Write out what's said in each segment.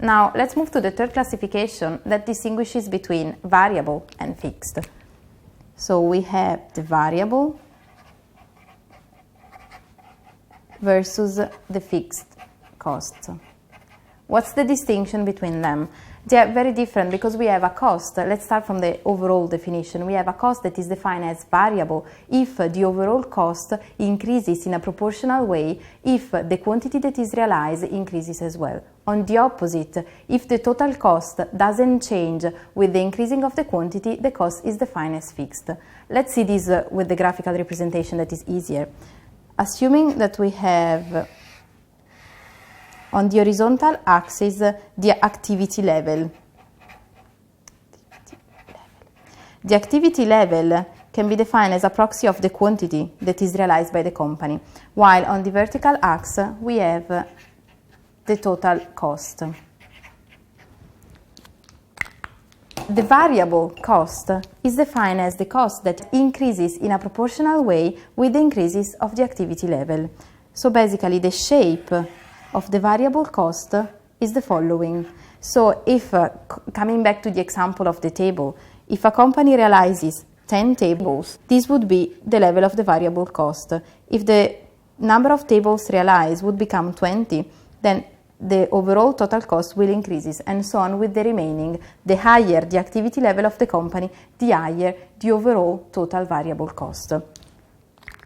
Now let's move to the third classification that distinguishes between variable and fixed. So we have the variable versus the fixed cost. What's the distinction between them? They are very different because we have a cost. Let's start from the overall definition. We have a cost that is defined as variable if the overall cost increases in a proportional way if the quantity that is realized increases as well. On the opposite, if the total cost doesn't change with the increasing of the quantity, the cost is defined as fixed. Let's see this with the graphical representation that is easier. Assuming that we have on the horizontal axis the activity level. The activity level can be defined as a proxy of the quantity that is realized by the company, while on the vertical axis we have the total cost. The variable cost is defined as the cost that increases in a proportional way with the increases of the activity level. So basically the shape of the variable cost is the following. So if, coming back to the example of the table, if a company realizes 10 tables, this would be the level of the variable cost. If the number of tables realized would become 20, then the overall total cost will increase, and so on with the remaining. The higher the activity level of the company, the higher the overall total variable cost.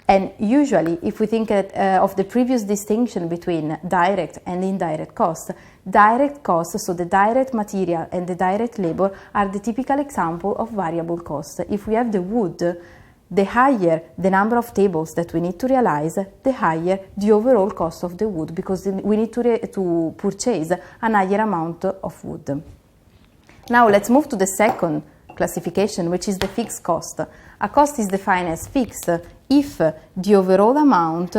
And usually, if we think of the previous distinction between direct and indirect costs, direct costs, so the direct material and the direct labor, are the typical example of variable costs. If we have the wood, the higher the number of tables that we need to realize, the higher the overall cost of the wood, because we need to purchase a higher amount of wood. Now let's move to the second classification, which is the fixed cost. A cost is defined as fixed if the overall amount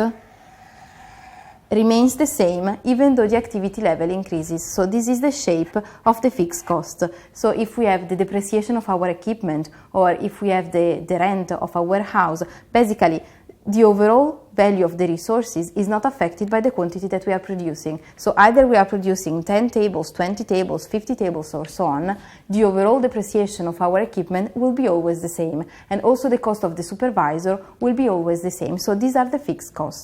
remains the same even though the activity level increases. So this is the shape of the fixed cost. So if we have the depreciation of our equipment, or if we have the rent of our house, basically the overall value of the resources is not affected by the quantity that we are producing. So either we are producing 10 tables, 20 tables, 50 tables, or so on, the overall depreciation of our equipment will be always the same. And also the cost of the supervisor will be always the same. So these are the fixed costs.